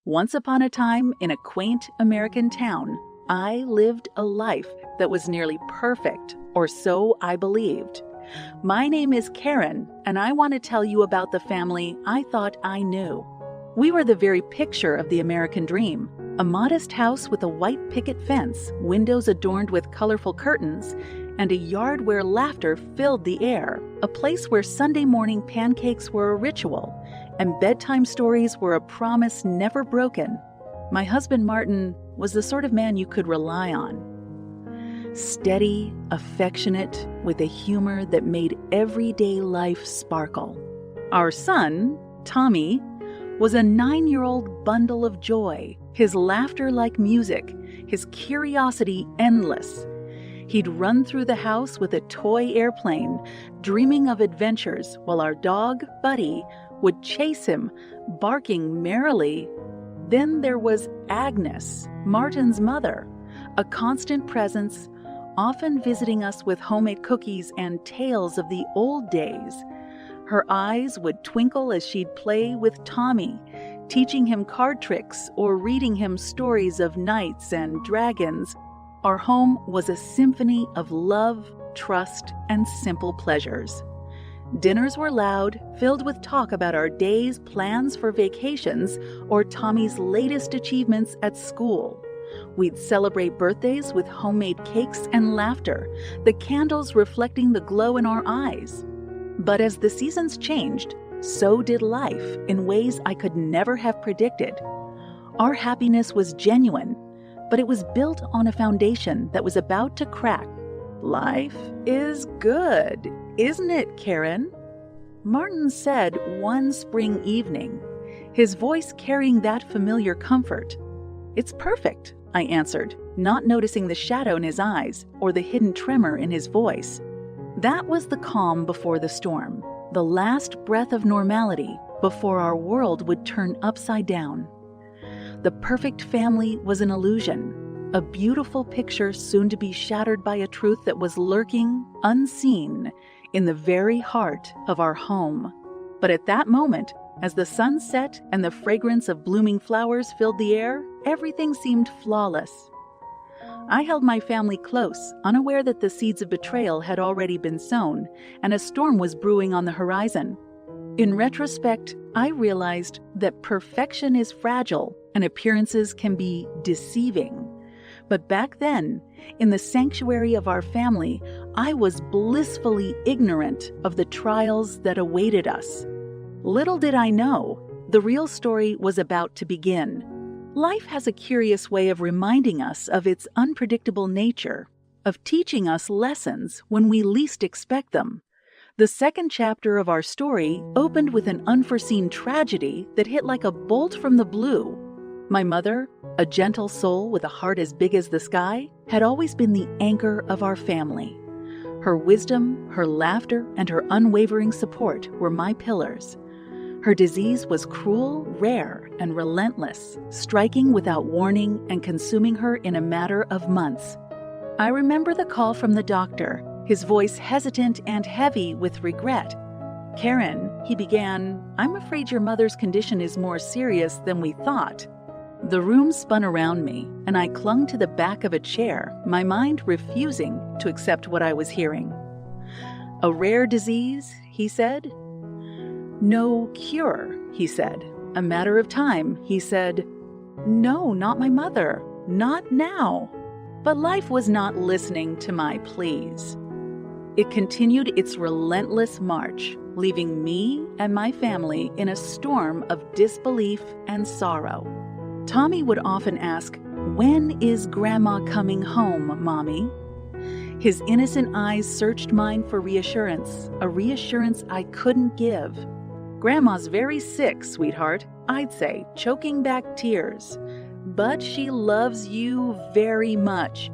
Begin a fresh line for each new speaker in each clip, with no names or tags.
Once upon a time, in a quaint American town, I lived a life that was nearly perfect, or so I believed. My name is Karen, and I want to tell you about the family I thought I knew. We were the very picture of the American dream. A modest house with a white picket fence, windows adorned with colorful curtains, and a yard where laughter filled the air. A place where Sunday morning pancakes were a ritual, and bedtime stories were a promise never broken. My husband Martin was the sort of man you could rely on. Steady, affectionate, with a humor that made everyday life sparkle. Our son, Tommy, was a 9-year-old bundle of joy, his laughter like music, his curiosity endless. He'd run through the house with a toy airplane, dreaming of adventures, while our dog, Buddy, would chase him, barking merrily. Then there was Agnes, Martin's mother, a constant presence, often visiting us with homemade cookies and tales of the old days. Her eyes would twinkle as she'd play with Tommy, teaching him card tricks or reading him stories of knights and dragons. Our home was a symphony of love, trust, and simple pleasures. Dinners were loud, filled with talk about our day's plans for vacations or Tommy's latest achievements at school. We'd celebrate birthdays with homemade cakes and laughter, the candles reflecting the glow in our eyes. But as the seasons changed, so did life in ways I could never have predicted. Our happiness was genuine, but it was built on a foundation that was about to crack. Life is good, isn't it, Karen? Martin said one spring evening, his voice carrying that familiar comfort. It's perfect, I answered, not noticing the shadow in his eyes or the hidden tremor in his voice. That was the calm before the storm, the last breath of normality before our world would turn upside down. The perfect family was an illusion, a beautiful picture soon to be shattered by a truth that was lurking, unseen, in the very heart of our home. But at that moment, as the sun set and the fragrance of blooming flowers filled the air, everything seemed flawless. I held my family close, unaware that the seeds of betrayal had already been sown, and a storm was brewing on the horizon. In retrospect, I realized that perfection is fragile and appearances can be deceiving. But back then, in the sanctuary of our family, I was blissfully ignorant of the trials that awaited us. Little did I know, the real story was about to begin. Life has a curious way of reminding us of its unpredictable nature, of teaching us lessons when we least expect them. The second chapter of our story opened with an unforeseen tragedy that hit like a bolt from the blue. My mother, a gentle soul with a heart as big as the sky, had always been the anchor of our family. Her wisdom, her laughter, and her unwavering support were my pillars. Her disease was cruel, rare, and relentless, striking without warning and consuming her in a matter of months. I remember the call from the doctor, his voice hesitant and heavy with regret. "Karen," he began, "I'm afraid your mother's condition is more serious than we thought." The room spun around me, and I clung to the back of a chair, my mind refusing to accept what I was hearing. "A rare disease," he said. "No cure," he said. "A matter of time," he said. "No, not my mother. Not now." But life was not listening to my pleas. It continued its relentless march, leaving me and my family in a storm of disbelief and sorrow. Tommy would often ask, "When is Grandma coming home, Mommy?" His innocent eyes searched mine for reassurance, a reassurance I couldn't give. "Grandma's very sick, sweetheart," I'd say, choking back tears. "But she loves you very much."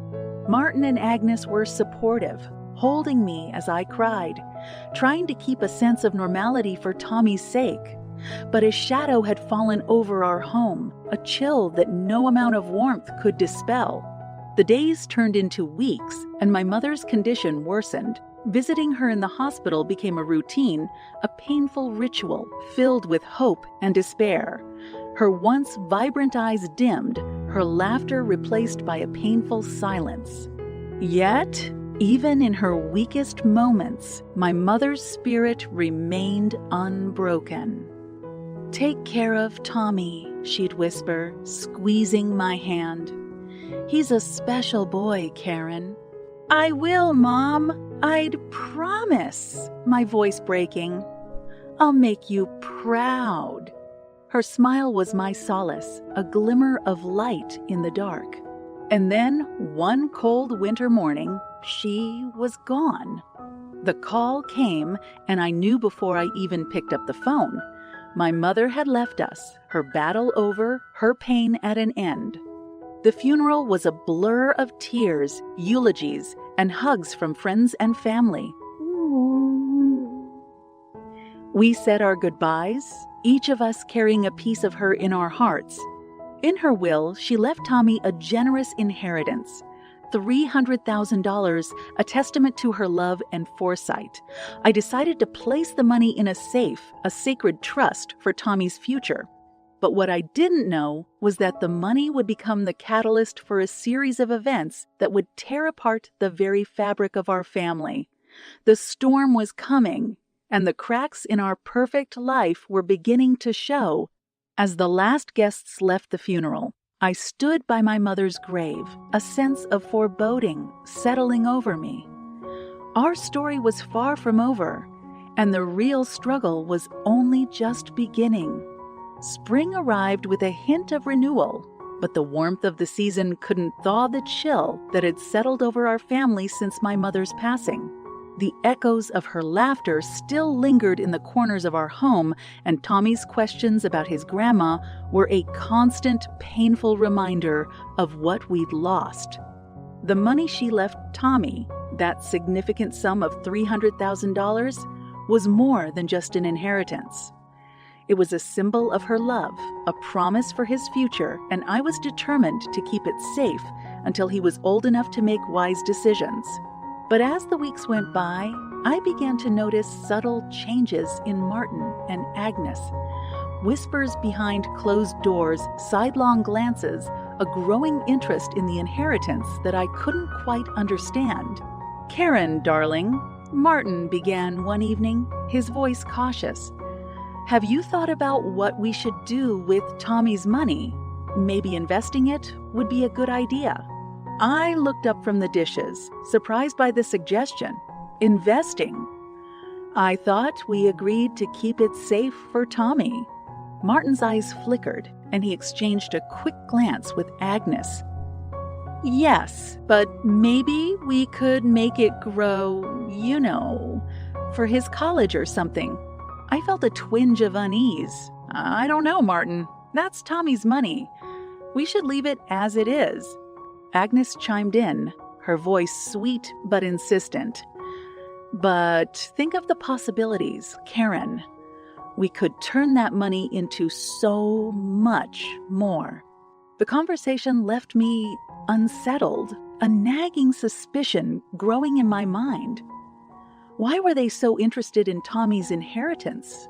Martin and Agnes were supportive, holding me as I cried, trying to keep a sense of normality for Tommy's sake. But a shadow had fallen over our home, a chill that no amount of warmth could dispel. The days turned into weeks, and my mother's condition worsened. Visiting her in the hospital became a routine, a painful ritual filled with hope and despair. Her once vibrant eyes dimmed, her laughter replaced by a painful silence. Yet, even in her weakest moments, my mother's spirit remained unbroken. "Take care of Tommy," she'd whisper, squeezing my hand. "He's a special boy, Karen." "I will, Mom. I'd promise," my voice breaking. "I'll make you proud." Her smile was my solace, a glimmer of light in the dark. And then, one cold winter morning, she was gone. The call came, and I knew before I even picked up the phone. My mother had left us, her battle over, her pain at an end. The funeral was a blur of tears, eulogies, and hugs from friends and family. We said our goodbyes, each of us carrying a piece of her in our hearts. In her will, she left Tommy a generous inheritance, $300,000, a testament to her love and foresight. I decided to place the money in a safe, a sacred trust for Tommy's future. But what I didn't know was that the money would become the catalyst for a series of events that would tear apart the very fabric of our family. The storm was coming, and the cracks in our perfect life were beginning to show. As the last guests left the funeral, I stood by my mother's grave, a sense of foreboding settling over me. Our story was far from over, and the real struggle was only just beginning. Spring arrived with a hint of renewal, but the warmth of the season couldn't thaw the chill that had settled over our family since my mother's passing. The echoes of her laughter still lingered in the corners of our home, and Tommy's questions about his grandma were a constant, painful reminder of what we'd lost. The money she left Tommy, that significant sum of $300,000, was more than just an inheritance. It was a symbol of her love, a promise for his future, and I was determined to keep it safe until he was old enough to make wise decisions. But as the weeks went by, I began to notice subtle changes in Martin and Agnes. Whispers behind closed doors, sidelong glances, a growing interest in the inheritance that I couldn't quite understand. "Karen, darling," Martin began one evening, his voice cautious. "Have you thought about what we should do with Tommy's money? Maybe investing it would be a good idea." I looked up from the dishes, surprised by the suggestion. Investing. I thought we agreed to keep it safe for Tommy. Martin's eyes flickered, and he exchanged a quick glance with Agnes. "Yes, but maybe we could make it grow, for his college or something." I felt a twinge of unease. "I don't know, Martin. That's Tommy's money. We should leave it as it is." Agnes chimed in, her voice sweet but insistent. "But think of the possibilities, Karen. We could turn that money into so much more." The conversation left me unsettled, a nagging suspicion growing in my mind. Why were they so interested in Tommy's inheritance?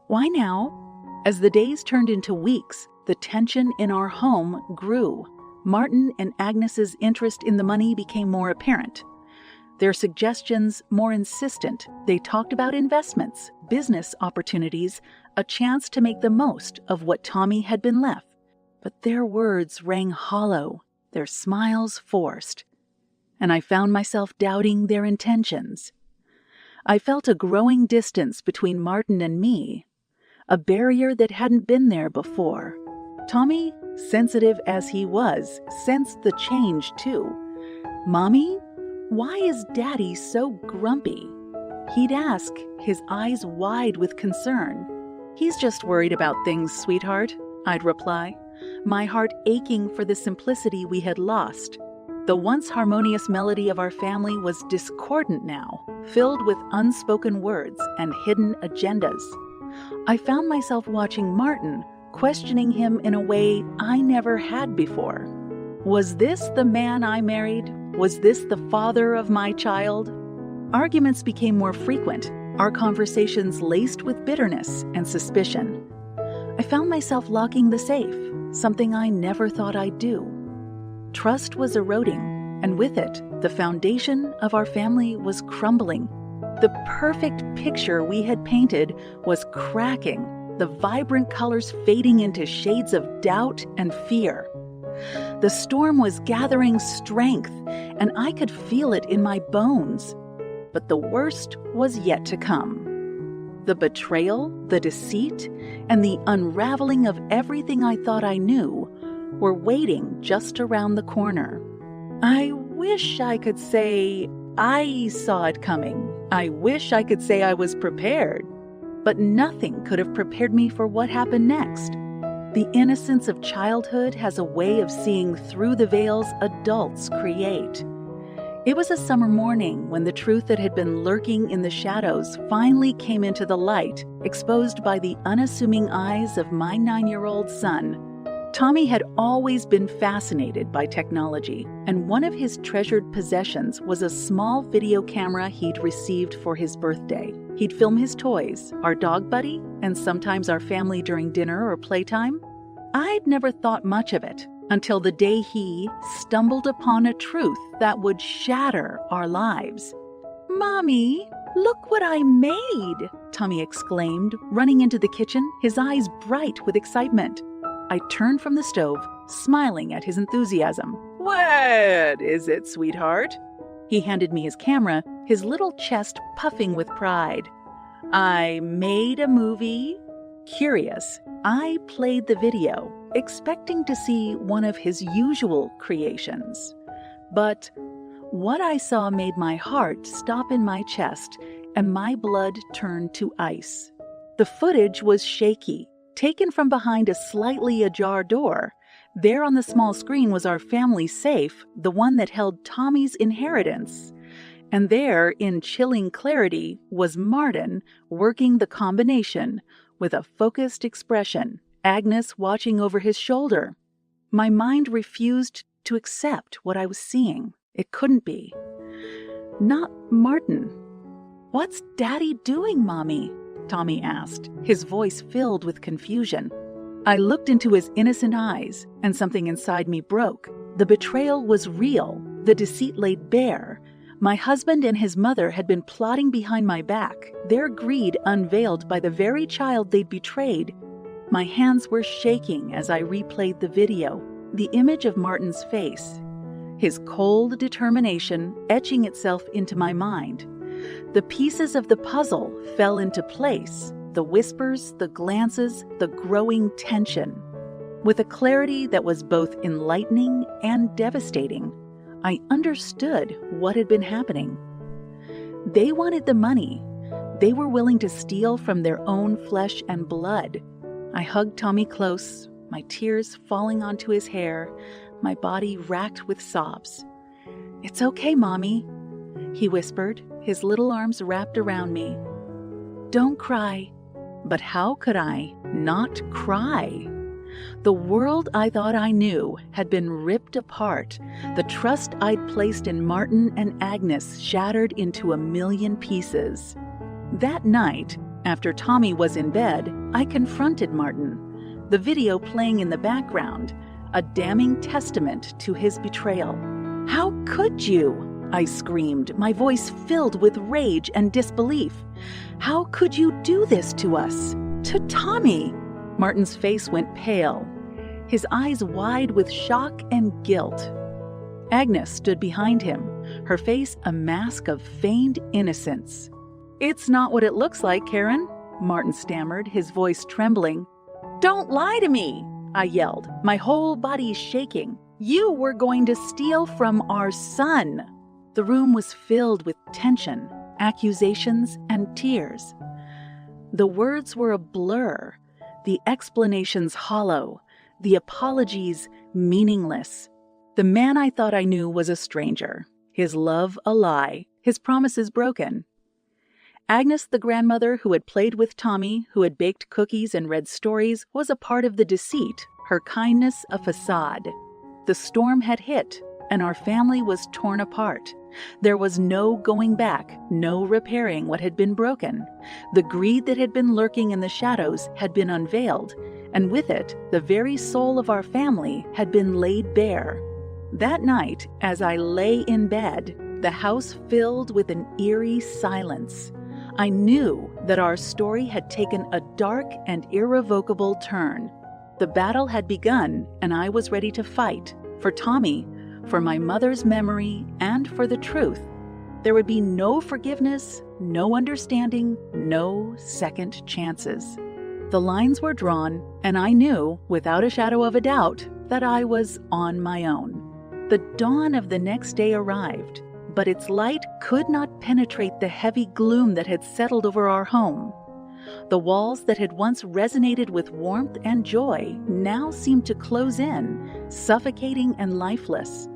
Why now? As the days turned into weeks, the tension in our home grew. Martin and Agnes's interest in the money became more apparent. Their suggestions more insistent. They talked about investments, business opportunities, a chance to make the most of what Tommy had been left. But their words rang hollow, their smiles forced, and I found myself doubting their intentions. I felt a growing distance between Martin and me, a barrier that hadn't been there before. Tommy, sensitive as he was, sensed the change too. "Mommy, why is Daddy so grumpy?" He'd ask, his eyes wide with concern. "He's just worried about things, sweetheart," I'd reply, my heart aching for the simplicity we had lost. The once harmonious melody of our family was discordant now, filled with unspoken words and hidden agendas. I found myself watching Martin, questioning him in a way I never had before. Was this the man I married? Was this the father of my child? Arguments became more frequent, our conversations laced with bitterness and suspicion. I found myself locking the safe, something I never thought I'd do. Trust was eroding, and with it, the foundation of our family was crumbling. The perfect picture we had painted was cracking, the vibrant colors fading into shades of doubt and fear. The storm was gathering strength, and I could feel it in my bones. But the worst was yet to come. The betrayal, the deceit, and the unraveling of everything I thought I knew were waiting just around the corner. I wish I could say I saw it coming. I wish I could say I was prepared. But nothing could have prepared me for what happened next. The innocence of childhood has a way of seeing through the veils adults create. It was a summer morning when the truth that had been lurking in the shadows finally came into the light, exposed by the unassuming eyes of my 9-year-old son. Tommy had always been fascinated by technology, and one of his treasured possessions was a small video camera he'd received for his birthday. He'd film his toys, our dog Buddy, and sometimes our family during dinner or playtime. I'd never thought much of it until the day he stumbled upon a truth that would shatter our lives. "Mommy, look what I made!" Tommy exclaimed, running into the kitchen, his eyes bright with excitement. I turned from the stove, smiling at his enthusiasm. "What is it, sweetheart?" He handed me his camera, his little chest puffing with pride. "I made a movie." Curious, I played the video, expecting to see one of his usual creations. But what I saw made my heart stop in my chest and my blood turned to ice. The footage was shaky, taken from behind a slightly ajar door. There on the small screen was our family safe, the one that held Tommy's inheritance. And there, in chilling clarity, was Martin working the combination with a focused expression, Agnes watching over his shoulder. My mind refused to accept what I was seeing. It couldn't be. Not Martin. "What's Daddy doing, Mommy?" Tommy asked, his voice filled with confusion. I looked into his innocent eyes, and something inside me broke. The betrayal was real. The deceit laid bare. My husband and his mother had been plotting behind my back, their greed unveiled by the very child they'd betrayed. My hands were shaking as I replayed the video, the image of Martin's face, his cold determination etching itself into my mind. The pieces of the puzzle fell into place, the whispers, the glances, the growing tension. With a clarity that was both enlightening and devastating, I understood what had been happening. They wanted the money. They were willing to steal from their own flesh and blood. I hugged Tommy close, my tears falling onto his hair, my body racked with sobs. "It's okay, Mommy," he whispered, his little arms wrapped around me. "Don't cry." But how could I not cry? The world I thought I knew had been ripped apart. The trust I'd placed in Martin and Agnes shattered into a million pieces. That night, after Tommy was in bed, I confronted Martin, the video playing in the background, a damning testament to his betrayal. "How could you?" I screamed, my voice filled with rage and disbelief. "How could you do this to us? To Tommy?" Martin's face went pale, his eyes wide with shock and guilt. Agnes stood behind him, her face a mask of feigned innocence. "It's not what it looks like, Karen," Martin stammered, his voice trembling. "Don't lie to me," I yelled, my whole body shaking. "You were going to steal from our son." The room was filled with tension, accusations, and tears. The words were a blur, the explanations hollow, the apologies meaningless. The man I thought I knew was a stranger, his love a lie, his promises broken. Agnes, the grandmother who had played with Tommy, who had baked cookies and read stories, was a part of the deceit, her kindness a facade. The storm had hit, and our family was torn apart. There was no going back, no repairing what had been broken. The greed that had been lurking in the shadows had been unveiled, and with it, the very soul of our family had been laid bare. That night, as I lay in bed, the house filled with an eerie silence. I knew that our story had taken a dark and irrevocable turn. The battle had begun, and I was ready to fight for Tommy, for my mother's memory, and for the truth. There would be no forgiveness, no understanding, no second chances. The lines were drawn, and I knew, without a shadow of a doubt, that I was on my own. The dawn of the next day arrived, but its light could not penetrate the heavy gloom that had settled over our home. The walls that had once resonated with warmth and joy now seemed to close in, suffocating and lifeless.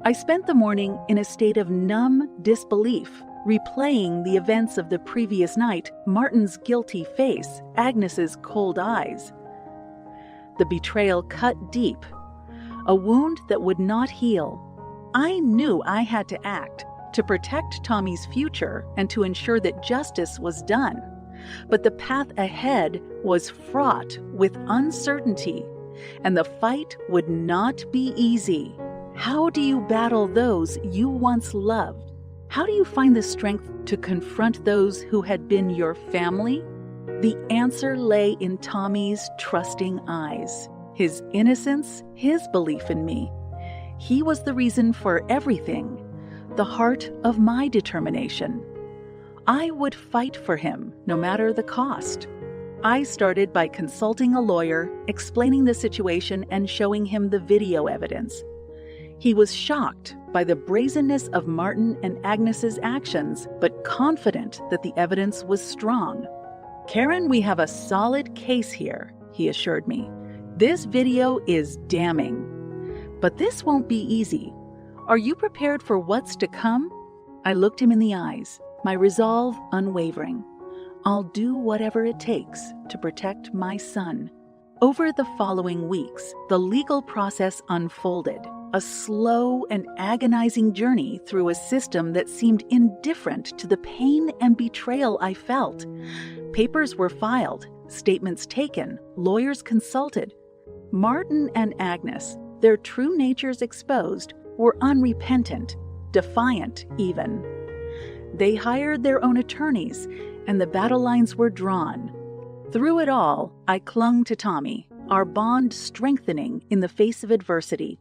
I spent the morning in a state of numb disbelief, replaying the events of the previous night, Martin's guilty face, Agnes's cold eyes. The betrayal cut deep, a wound that would not heal. I knew I had to act, to protect Tommy's future and to ensure that justice was done. But the path ahead was fraught with uncertainty, and the fight would not be easy. How do you battle those you once loved? How do you find the strength to confront those who had been your family? The answer lay in Tommy's trusting eyes, his innocence, his belief in me. He was the reason for everything, the heart of my determination. I would fight for him, no matter the cost. I started by consulting a lawyer, explaining the situation and showing him the video evidence. He was shocked by the brazenness of Martin and Agnes's actions, but confident that the evidence was strong. "Karen, we have a solid case here," he assured me. "This video is damning. But this won't be easy. Are you prepared for what's to come?" I looked him in the eyes, my resolve unwavering. I'll do whatever it takes to protect my son. Over the following weeks, the legal process unfolded, a slow and agonizing journey through a system that seemed indifferent to the pain and betrayal I felt. Papers were filed, statements taken, lawyers consulted. Martin and Agnes, their true natures exposed, were unrepentant, defiant even. They hired their own attorneys, and the battle lines were drawn. Through it all, I clung to Tommy, our bond strengthening in the face of adversity.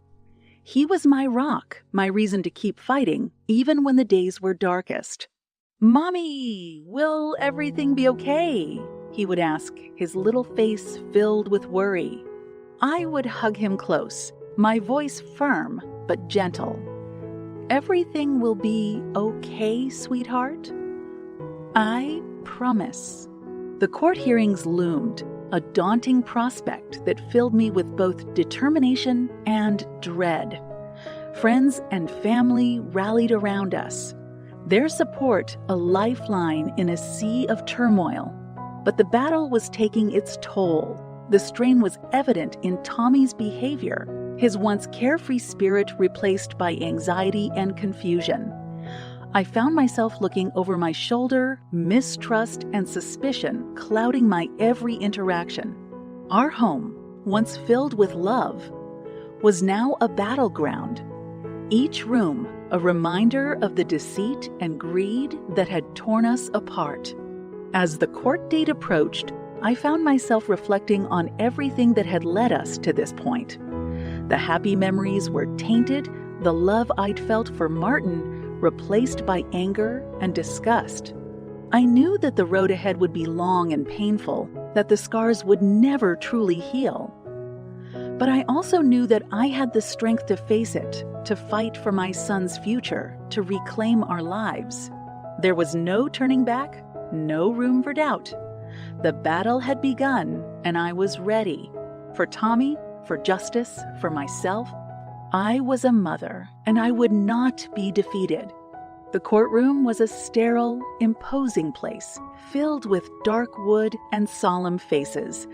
He was my rock, my reason to keep fighting, even when the days were darkest. "Mommy, will everything be okay?" he would ask, his little face filled with worry. I would hug him close, my voice firm but gentle. "Everything will be okay, sweetheart. I promise." The court hearings loomed, a daunting prospect that filled me with both determination and dread. Friends and family rallied around us, their support a lifeline in a sea of turmoil. But the battle was taking its toll. The strain was evident in Tommy's behavior, his once carefree spirit replaced by anxiety and confusion. I found myself looking over my shoulder, mistrust and suspicion clouding my every interaction. Our home, once filled with love, was now a battleground. Each room a reminder of the deceit and greed that had torn us apart. As the court date approached, I found myself reflecting on everything that had led us to this point. The happy memories were tainted, the love I'd felt for Martin replaced by anger and disgust. I knew that the road ahead would be long and painful, that the scars would never truly heal. But I also knew that I had the strength to face it, to fight for my son's future, to reclaim our lives. There was no turning back, no room for doubt. The battle had begun, and I was ready. For Tommy, for justice, for myself. I was a mother, and I would not be defeated. The courtroom was a sterile, imposing place, filled with dark wood and solemn faces.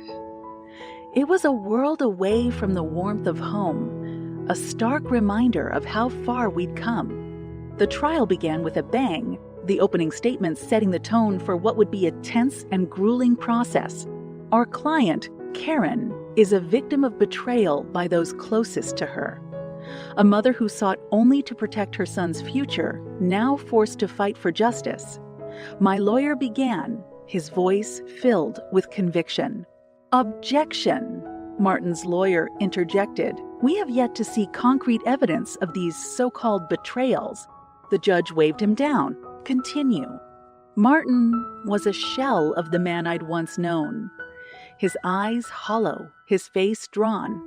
It was a world away from the warmth of home, a stark reminder of how far we'd come. The trial began with a bang, the opening statements setting the tone for what would be a tense and grueling process. Our client, Karen, is a victim of betrayal by those closest to her. A mother who sought only to protect her son's future, now forced to fight for justice. My lawyer began, his voice filled with conviction. "Objection!" Martin's lawyer interjected. "We have yet to see concrete evidence of these so-called betrayals." The judge waved him down. "Continue." Martin was a shell of the man I'd once known. His eyes hollow, his face drawn.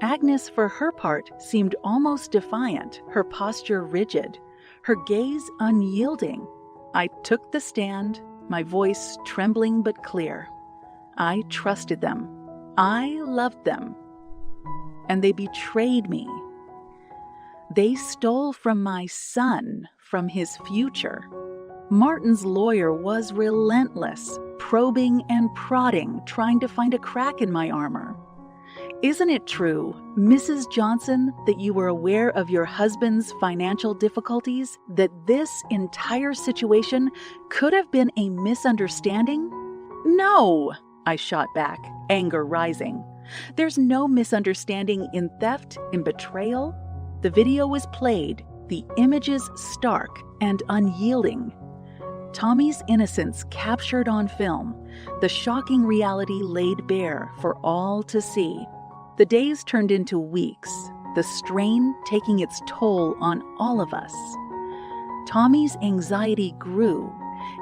Agnes, for her part, seemed almost defiant, her posture rigid, her gaze unyielding. I took the stand, my voice trembling but clear. I trusted them. I loved them. And they betrayed me. They stole from my son, from his future. Martin's lawyer was relentless, probing and prodding, trying to find a crack in my armor. "Isn't it true, Mrs. Johnson, that you were aware of your husband's financial difficulties, that this entire situation could have been a misunderstanding?" "No!" I shot back, anger rising. "There's no misunderstanding in theft, in betrayal." The video was played, the images stark and unyielding. Tommy's innocence captured on film, the shocking reality laid bare for all to see. The days turned into weeks, the strain taking its toll on all of us. Tommy's anxiety grew,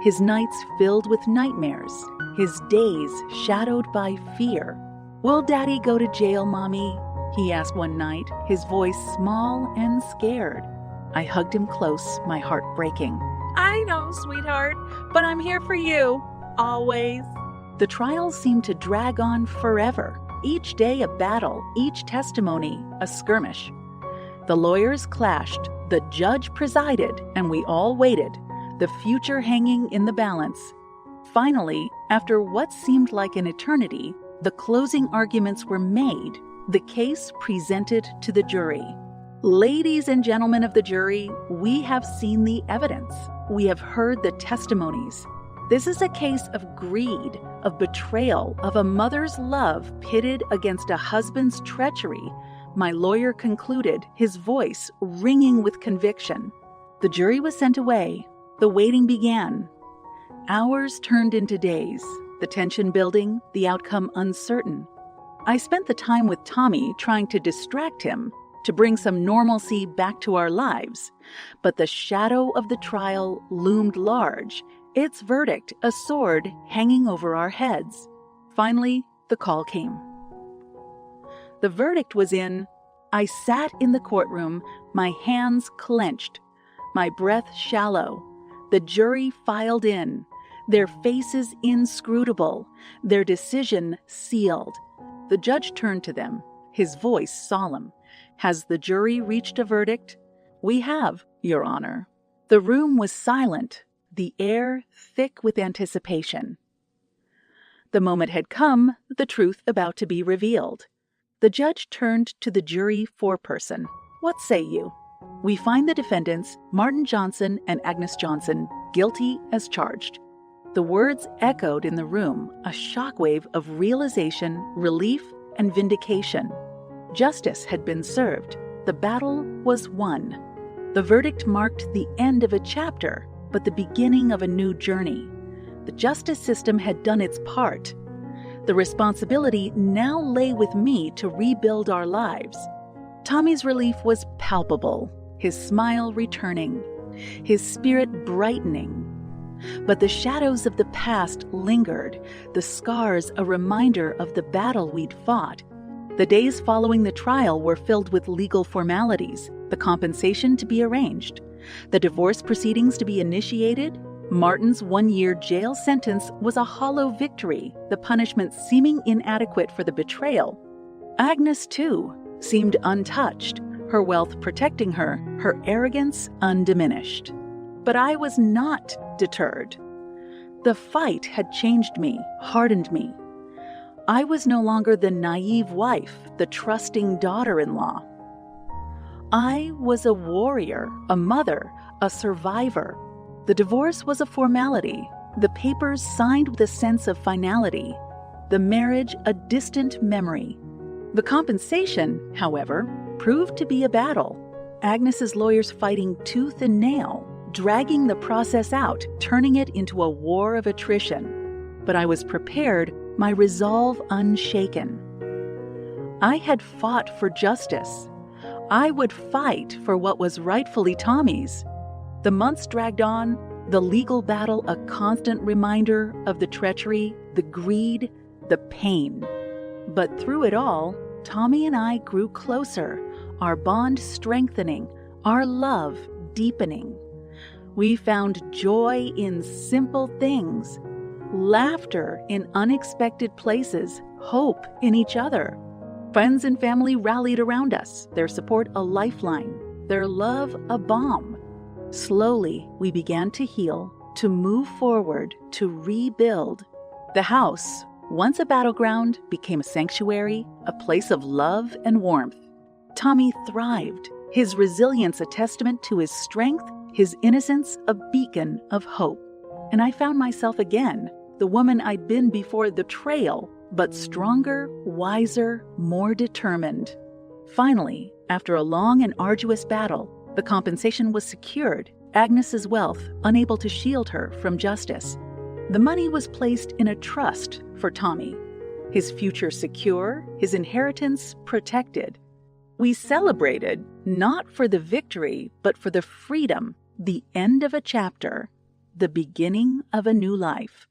his nights filled with nightmares, his days shadowed by fear. "Will Daddy go to jail, Mommy?" he asked one night, his voice small and scared. I hugged him close, my heart breaking. "I know, sweetheart, but I'm here for you, always." The trial seemed to drag on forever. Each day a battle, each testimony a skirmish. The lawyers clashed, the judge presided, and we all waited, the future hanging in the balance. Finally, after what seemed like an eternity, the closing arguments were made, the case presented to the jury. "Ladies and gentlemen of the jury, we have seen the evidence. We have heard the testimonies. This is a case of greed, of betrayal, of a mother's love pitted against a husband's treachery," my lawyer concluded, his voice ringing with conviction. The jury was sent away. The waiting began. Hours turned into days, the tension building, the outcome uncertain. I spent the time with Tommy trying to distract him, to bring some normalcy back to our lives. But the shadow of the trial loomed large, its verdict a sword hanging over our heads. Finally, the call came. The verdict was in. I sat in the courtroom, my hands clenched, my breath shallow. The jury filed in, their faces inscrutable, their decision sealed. The judge turned to them, his voice solemn. "Has the jury reached a verdict?" "We have, Your Honor." The room was silent, the air thick with anticipation. The moment had come, the truth about to be revealed. The judge turned to the jury foreperson. "What say you?" "We find the defendants, Martin Johnson and Agnes Johnson, guilty as charged." The words echoed in the room, a shockwave of realization, relief, and vindication. Justice had been served. The battle was won. The verdict marked the end of a chapter, but the beginning of a new journey. The justice system had done its part. The responsibility now lay with me to rebuild our lives. Tommy's relief was palpable, his smile returning, his spirit brightening. But the shadows of the past lingered, the scars a reminder of the battle we'd fought. The days following the trial were filled with legal formalities, the compensation to be arranged, the divorce proceedings to be initiated. Martin's 1-year jail sentence was a hollow victory, the punishment seeming inadequate for the betrayal. Agnes, too, seemed untouched, her wealth protecting her, her arrogance undiminished. But I was not deterred. The fight had changed me, hardened me. I was no longer the naive wife, the trusting daughter-in-law. I was a warrior, a mother, a survivor. The divorce was a formality, the papers signed with a sense of finality. the marriage a distant memory. The compensation, however, proved to be a battle. Agnes's lawyers fighting tooth and nail, dragging the process out, turning it into a war of attrition. But I was prepared, my resolve unshaken. I had fought for justice. I would fight for what was rightfully Tommy's. The months dragged on, the legal battle a constant reminder of the treachery, the greed, the pain. But through it all, Tommy and I grew closer, our bond strengthening, our love deepening. We found joy in simple things, laughter in unexpected places, hope in each other. Friends and family rallied around us, their support a lifeline, their love a balm. Slowly, we began to heal, to move forward, to rebuild. The house, once a battleground, became a sanctuary, a place of love and warmth. Tommy thrived, his resilience a testament to his strength, his innocence a beacon of hope. And I found myself again, the woman I'd been before the trail, but stronger, wiser, more determined. Finally, after a long and arduous battle, the compensation was secured, Agnes's wealth unable to shield her from justice. The money was placed in a trust for Tommy, his future secure, his inheritance protected. We celebrated not for the victory, but for the freedom, the end of a chapter, the beginning of a new life.